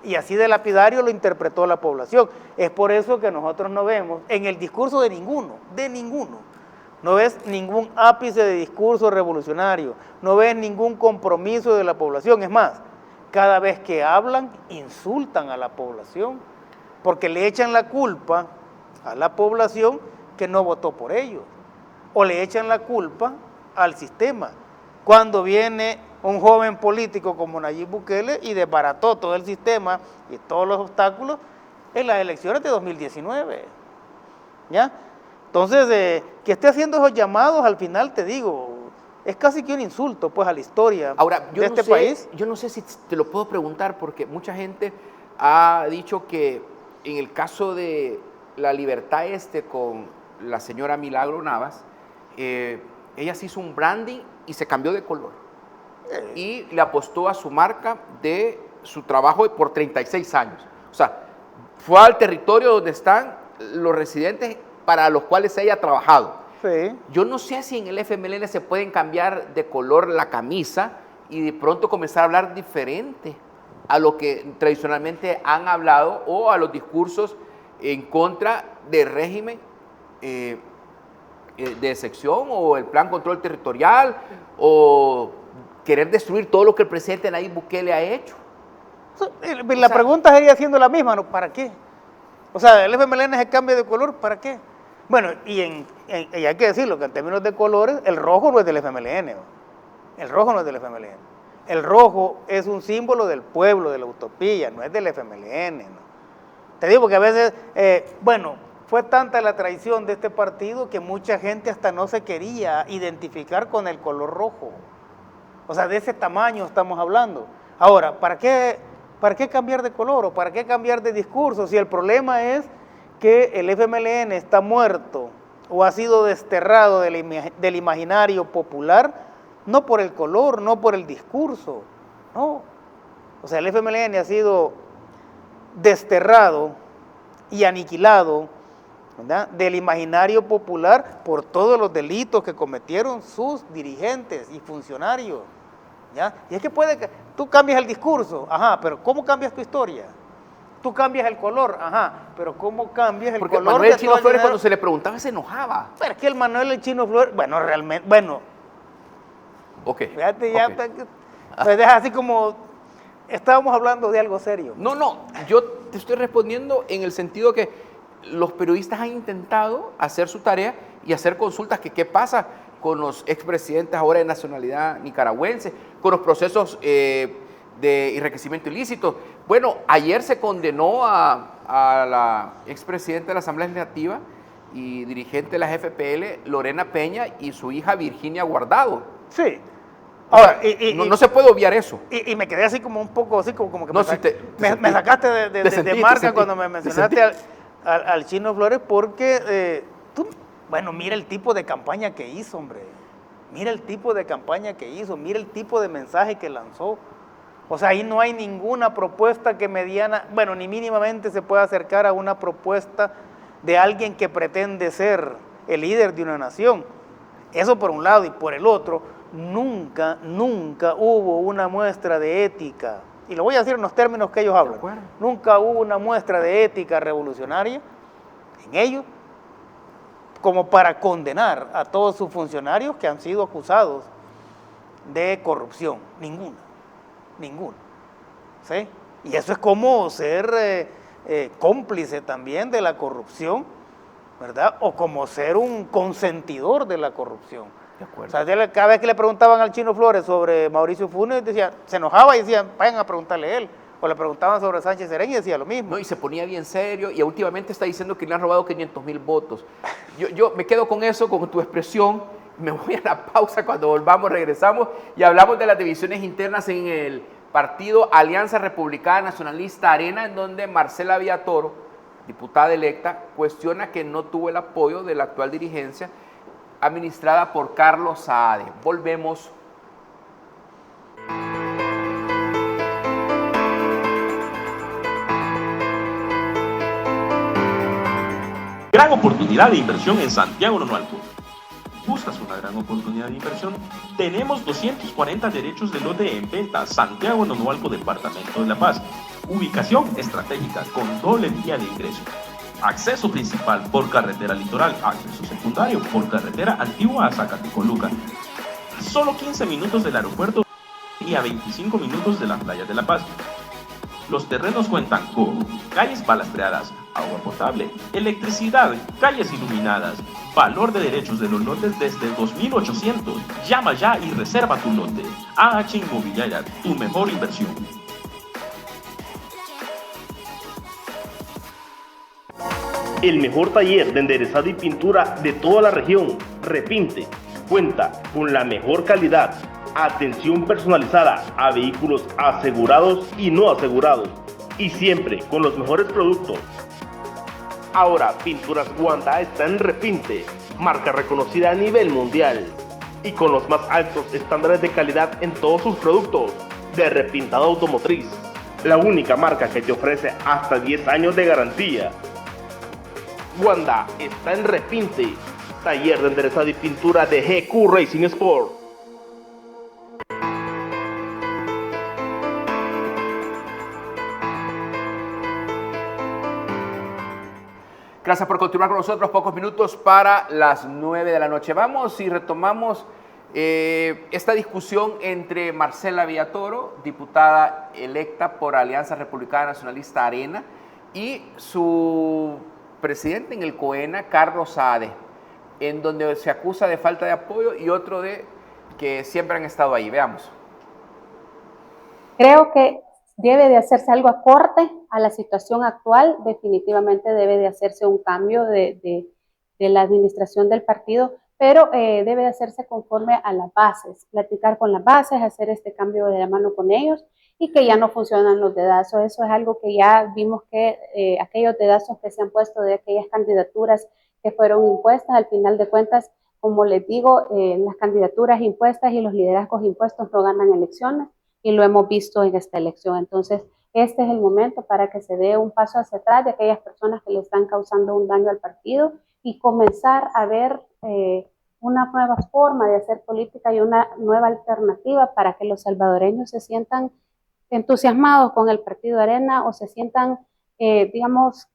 Y así de lapidario lo interpretó la población. Es por eso que nosotros no vemos en el discurso de ninguno, no ves ningún ápice de discurso revolucionario, no ves ningún compromiso de la población. Es más, cada vez que hablan, insultan a la población, porque le echan la culpa a la población que no votó por ellos, o le echan la culpa al sistema. Cuando viene un joven político como Nayib Bukele y desbarató todo el sistema y todos los obstáculos en las elecciones de 2019. ¿Ya? Entonces, que esté haciendo esos llamados, al final te digo, es casi que un insulto pues a la historia de este país. Yo no sé si te lo puedo preguntar, porque mucha gente ha dicho que en el caso de la Libertad con la señora Milagro Navas, ella se hizo un branding y se cambió de color. Y le apostó a su marca de su trabajo por 36 años. O sea, fue al territorio donde están los residentes para los cuales ella ha trabajado. Sí. Yo no sé si en el FMLN se pueden cambiar de color la camisa y de pronto comenzar a hablar diferente a lo que tradicionalmente han hablado o a los discursos en contra del régimen de sección o el plan control territorial o querer destruir todo lo que el presidente Nayib Bukele ha hecho. La pregunta sería siendo la misma, ¿no? ¿Para qué? O sea, el FMLN se cambia de color, ¿para qué? Bueno, y hay que decirlo, que en términos de colores, el rojo no es del FMLN, ¿no? El rojo no es del FMLN. El rojo es un símbolo del pueblo, de la utopía, no es del FMLN, ¿no? Te digo que a veces, fue tanta la traición de este partido que mucha gente hasta no se quería identificar con el color rojo. O sea, de ese tamaño estamos hablando. Ahora, ¿para qué cambiar de color o para qué cambiar de discurso? Si el problema es que el FMLN está muerto o ha sido desterrado del imaginario popular, no por el color, no por el discurso, no. O sea, el FMLN ha sido desterrado y aniquilado, ¿verdad?, del imaginario popular por todos los delitos que cometieron sus dirigentes y funcionarios. ¿Ya? Y es que tú cambias el discurso, pero ¿cómo cambias tu historia? Tú cambias el color, pero ¿cómo cambias el color? Porque Manuel el Chino Flores cuando se le preguntaba se enojaba. Pero es que el Manuel el Chino Flores, ok. Fíjate, ya me deja así como, estábamos hablando de algo serio. No, yo te estoy respondiendo en el sentido que los periodistas han intentado hacer su tarea y hacer consultas que qué pasa con los expresidentes ahora de nacionalidad nicaragüense, con los procesos de enriquecimiento ilícito. Bueno, ayer se condenó a la expresidenta de la Asamblea Legislativa y dirigente de la FPL, Lorena Peña, y su hija Virginia Guardado. Sí. Ahora, no se puede obviar eso. Y me quedé así como un poco, así como que no, me sacaste de marca cuando me mencionaste al Chino Flores, porque mira el tipo de campaña que hizo, hombre. Mira el tipo de campaña que hizo, mira el tipo de mensaje que lanzó. O sea, ahí no hay ninguna propuesta que ni mínimamente se pueda acercar a una propuesta de alguien que pretende ser el líder de una nación. Eso por un lado, y por el otro, nunca hubo una muestra de ética, y lo voy a decir en los términos que ellos hablan, nunca hubo una muestra de ética revolucionaria en ellos, como para condenar a todos sus funcionarios que han sido acusados de corrupción. Ninguna. ¿Sí? Y eso es como ser cómplice también de la corrupción, ¿verdad? O como ser un consentidor de la corrupción. De acuerdo. O sea, cada vez que le preguntaban al Chino Flores sobre Mauricio Funes, se enojaba y decían, vayan a preguntarle a él. O le preguntaban sobre Sánchez Serén y decía lo mismo. No, y se ponía bien serio, y últimamente está diciendo que le han robado 500,000 votos. Yo me quedo con eso, con tu expresión. Me voy a la pausa. Cuando volvamos regresamos y hablamos de las divisiones internas en el partido Alianza Republicana Nacionalista Arena, en donde Marcela Villatoro, diputada electa, cuestiona que no tuvo el apoyo de la actual dirigencia administrada por Carlos Saade. Volvemos. Gran oportunidad de inversión en Santiago Nonualco. ¿Buscas una gran oportunidad de inversión? Tenemos 240 derechos de lote en venta. Santiago Nonualco, Departamento de La Paz. Ubicación estratégica con doble vía de ingreso. Acceso principal por carretera litoral. Acceso secundario por carretera antigua a Zacatecoluca. Solo 15 minutos del aeropuerto y a 25 minutos de la playa de La Paz. Los terrenos cuentan con calles balastreadas, agua potable, electricidad, calles iluminadas. Valor de derechos de los lotes desde 2.800. Llama ya y reserva tu lote. AH Inmobiliaria, tu mejor inversión. El mejor taller de enderezado y pintura de toda la región, Repinte, cuenta con la mejor calidad, atención personalizada a vehículos asegurados y no asegurados, y siempre con los mejores productos. Ahora Pinturas Wanda está en Repinte, marca reconocida a nivel mundial, y con los más altos estándares de calidad en todos sus productos, de repintado automotriz, la única marca que te ofrece hasta 10 años de garantía. Wanda está en Repinte, taller de enderezado y pintura de GQ Racing Sport. Gracias por continuar con nosotros. Pocos minutos para las 9 de la noche. Vamos y retomamos esta discusión entre Marcela Villatoro, diputada electa por Alianza Republicana Nacionalista Arena, y su presidente en el COENA, Carlos Saade, en donde se acusa de falta de apoyo y otro de que siempre han estado ahí. Veamos. Creo que debe de hacerse algo acorde a la situación actual. Definitivamente debe de hacerse un cambio de la administración del partido, pero debe de hacerse conforme a las bases, platicar con las bases, hacer este cambio de la mano con ellos, y que ya no funcionan los dedazos. Eso es algo que ya vimos que aquellos dedazos que se han puesto de aquellas candidaturas que fueron impuestas, al final de cuentas, como les digo, las candidaturas impuestas y los liderazgos impuestos no ganan elecciones, y lo hemos visto en esta elección. Entonces, este es el momento para que se dé un paso hacia atrás de aquellas personas que le están causando un daño al partido y comenzar a ver una nueva forma de hacer política y una nueva alternativa para que los salvadoreños se sientan entusiasmados con el partido Arena, o se sientan, digamos,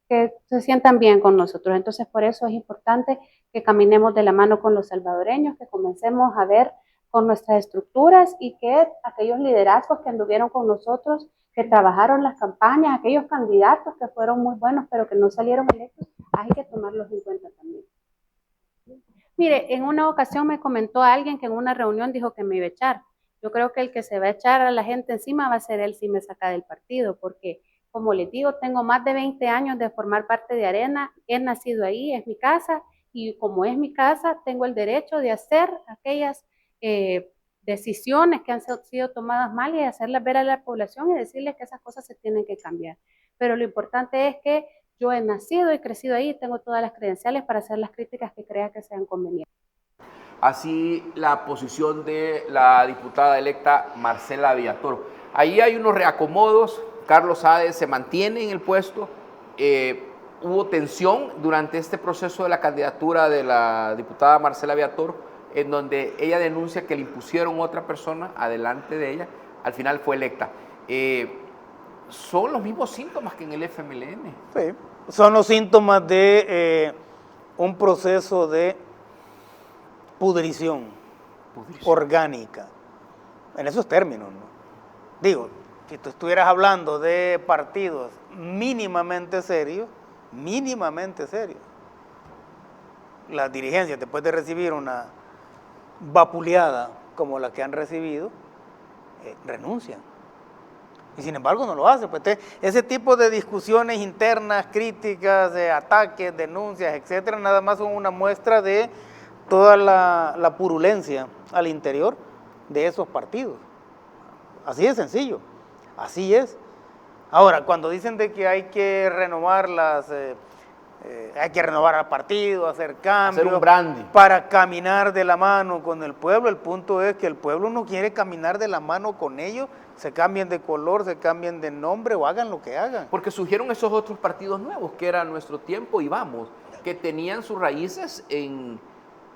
que se sientan bien con nosotros. Entonces, por eso es importante que caminemos de la mano con los salvadoreños, que comencemos a ver con nuestras estructuras, y que aquellos liderazgos que anduvieron con nosotros, que trabajaron las campañas, aquellos candidatos que fueron muy buenos pero que no salieron electos, hay que tomarlos en cuenta también. Mire, en una ocasión me comentó alguien que en una reunión dijo que me iba a echar. Yo creo que el que se va a echar a la gente encima va a ser él si me saca del partido, porque, como les digo, tengo más de 20 años de formar parte de Arena, he nacido ahí, es mi casa, y como es mi casa, tengo el derecho de hacer aquellas decisiones que han sido tomadas mal, y hacerlas ver a la población y decirles que esas cosas se tienen que cambiar. Pero lo importante es que yo he nacido y crecido ahí y tengo todas las credenciales para hacer las críticas que crea que sean convenientes. Así la posición de la diputada electa Marcela Villatoro. ahí hay unos reacomodos. Carlos Sáez se mantiene en el puesto. Hubo tensión durante este proceso de la candidatura de la diputada Marcela Viator, en donde ella denuncia que le impusieron otra persona adelante de ella. Al final fue electa. Son los mismos síntomas que en el FMLN. Sí, son los síntomas de un proceso de pudrición orgánica, en esos términos, ¿no? Digo, si tú estuvieras hablando de partidos mínimamente serios, las dirigencias, después de recibir una vapuleada como la que han recibido, renuncian. Y sin embargo no lo hacen. Pues ese tipo de discusiones internas, críticas, ataques, denuncias, etcétera, nada más son una muestra de toda la purulencia al interior de esos partidos. Así de sencillo, así es. Ahora, cuando dicen de que hay que renovar hay que renovar al partido, hacer cambios, hacer un branding para caminar de la mano con el pueblo, el punto es que el pueblo no quiere caminar de la mano con ellos, se cambien de color, se cambien de nombre o hagan lo que hagan. Porque surgieron esos otros partidos nuevos, que era Nuestro Tiempo y Vamos, que tenían sus raíces en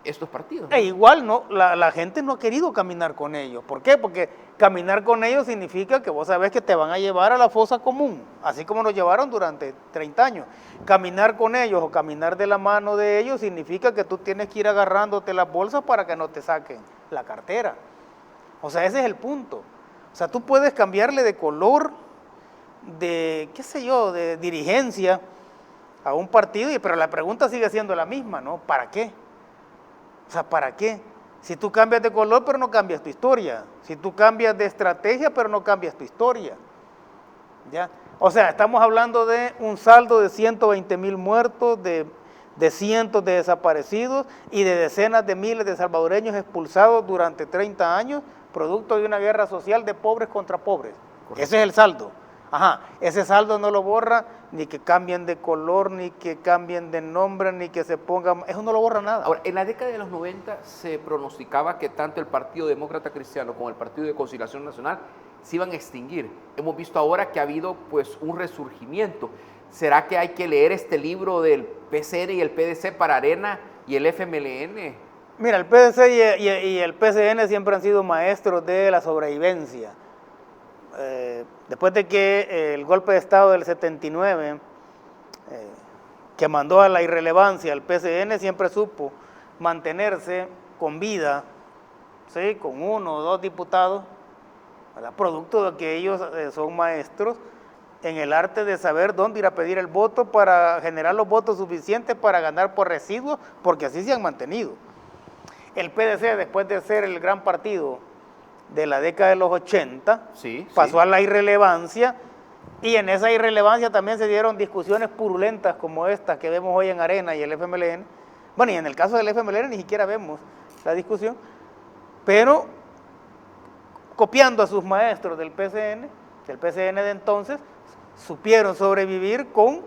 estos partidos, ¿no? Igual no, la gente no ha querido caminar con ellos. ¿Por qué? Porque caminar con ellos significa que vos sabés que te van a llevar a la fosa común, así como nos llevaron durante 30 años. Caminar con ellos o caminar de la mano de ellos significa que tú tienes que ir agarrándote las bolsas para que no te saquen la cartera. O sea, ese es el punto. O sea, tú puedes cambiarle de color, de, qué sé yo, de dirigencia a un partido, pero la pregunta sigue siendo la misma, ¿no? ¿Para qué? O sea, ¿para qué? Si tú cambias de color, pero no cambias tu historia. Si tú cambias de estrategia, pero no cambias tu historia. ¿Ya? O sea, estamos hablando de un saldo de 120,000 muertos, de cientos de desaparecidos y de decenas de miles de salvadoreños expulsados durante 30 años, producto de una guerra social de pobres contra pobres. Correcto. Ese es el saldo. Ajá, ese saldo no lo borra ni que cambien de color, ni que cambien de nombre, ni que se pongan, eso no lo borra nada. Ahora, en la década de los 90 se pronosticaba que tanto el Partido Demócrata Cristiano como el Partido de Conciliación Nacional se iban a extinguir. Hemos visto ahora que ha habido pues un resurgimiento. ¿Será que hay que leer este libro del PCN y el PDC para Arena y el FMLN? Mira, el PDC y el PCN siempre han sido maestros de la sobrevivencia. Después de que el golpe de Estado del 79, que mandó a la irrelevancia al PCN, siempre supo mantenerse con vida, ¿sí? Con 1 o 2 diputados, ¿verdad? Producto de que ellos son maestros en el arte de saber dónde ir a pedir el voto para generar los votos suficientes para ganar por residuos, porque así se han mantenido. El PDC, después de ser el gran partido de la década de los 80, pasó a la irrelevancia, y en esa irrelevancia también se dieron discusiones purulentas como estas que vemos hoy en Arena y el FMLN. Bueno, y en el caso del FMLN ni siquiera vemos la discusión, pero copiando a sus maestros del PCN de entonces, supieron sobrevivir con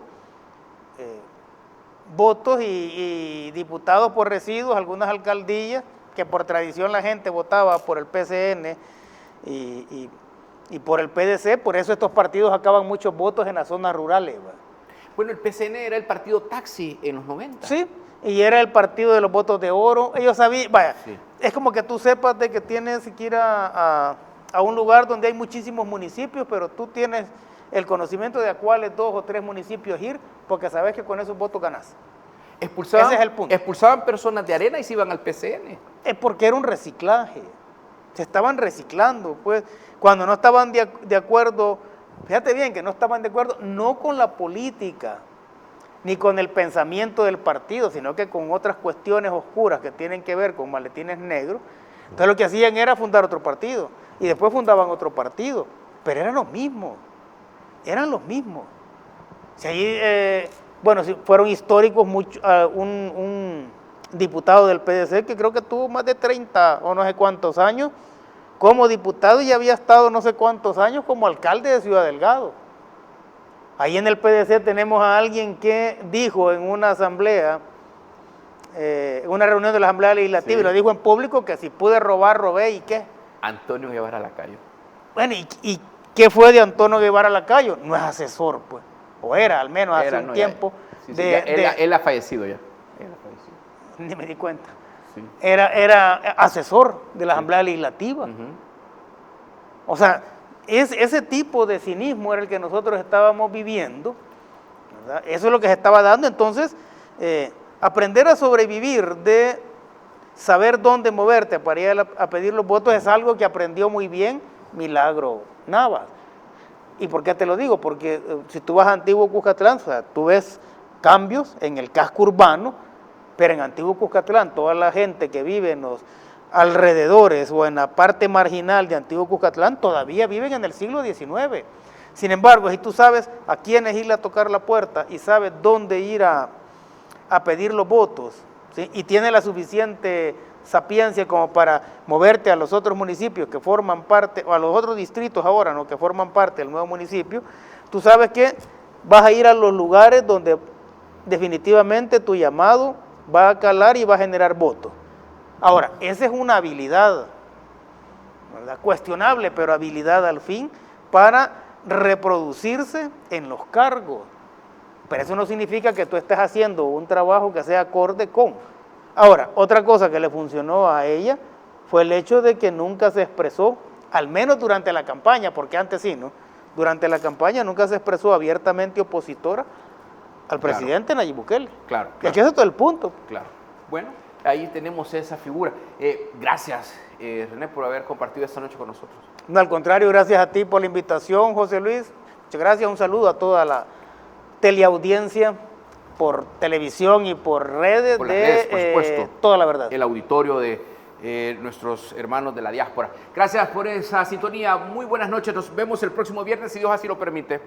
votos y diputados por residuos, algunas alcaldías, que por tradición la gente votaba por el PCN y por el PDC, por eso estos partidos acaban muchos votos en las zonas rurales. ¿Verdad? Bueno, el PCN era el partido taxi en los 90. Sí, y era el partido de los votos de oro. Ellos sabían, vaya, sí. Es como que tú sepas de que tienes que ir a un lugar donde hay muchísimos municipios, pero tú tienes el conocimiento de a cuáles 2 o 3 municipios ir, porque sabes que con esos votos ganás. Ese es el punto. Expulsaban personas de Arena y se iban al PCN. Es porque era un reciclaje. Se estaban reciclando, pues, cuando no estaban de acuerdo, fíjate bien que no estaban de acuerdo, no con la política, ni con el pensamiento del partido, sino que con otras cuestiones oscuras que tienen que ver con maletines negros. Entonces lo que hacían era fundar otro partido, y después fundaban otro partido, pero eran los mismos. Si ahí, bueno, si fueron históricos, un diputado del PDC que creo que tuvo más de 30 o no sé cuántos años como diputado y había estado no sé cuántos años como alcalde de Ciudad Delgado. Ahí en el PDC tenemos a alguien que dijo en una asamblea, en una reunión de la Asamblea Legislativa, y lo dijo en público, que si pude robar, robé, ¿y qué? Antonio Guevara Lacayo. Bueno, y ¿Qué fue de Antonio Guevara Lacayo? No es asesor, pues, o era al menos hace un tiempo. Él ha fallecido ya. Ni me di cuenta. Sí. Era asesor de la Asamblea Legislativa. O sea, ese tipo de cinismo era el que nosotros estábamos viviendo, ¿verdad? Eso es lo que se estaba dando. Entonces, aprender a sobrevivir de saber dónde moverte para ir a pedir los votos es algo que aprendió muy bien Milagro Navas. ¿Y por qué te lo digo? Porque si tú vas a Antiguo Cuscatlán, o sea, tú ves cambios en el casco urbano, pero en Antiguo Cuscatlán toda la gente que vive en los alrededores o en la parte marginal de Antiguo Cuscatlán todavía viven en el siglo XIX. Sin embargo, si tú sabes a quiénes ir a tocar la puerta y sabes dónde ir a pedir los votos, ¿sí? Y tienes la suficiente sapiencia como para moverte a los otros municipios que forman parte, o a los otros distritos ahora, ¿no?, que forman parte del nuevo municipio, tú sabes que vas a ir a los lugares donde definitivamente tu llamado va a calar y va a generar votos. Ahora, esa es una habilidad, ¿verdad?, cuestionable, pero habilidad al fin para reproducirse en los cargos. Pero eso no significa que tú estés haciendo un trabajo que sea acorde con. Ahora, otra cosa que le funcionó a ella fue el hecho de que nunca se expresó, al menos durante la campaña, porque antes sí, ¿no? Durante la campaña nunca se expresó abiertamente opositora al presidente Nayib Bukele. Claro. Y aquí es todo el punto. Claro. Bueno, ahí tenemos esa figura. Gracias, René, por haber compartido esta noche con nosotros. No, al contrario, gracias a ti por la invitación, José Luis. Muchas gracias, un saludo a toda la teleaudiencia por televisión y por redes por supuesto, Toda la Verdad. El auditorio de nuestros hermanos de la diáspora. Gracias por esa sintonía. Muy buenas noches. Nos vemos el próximo viernes, si Dios así lo permite.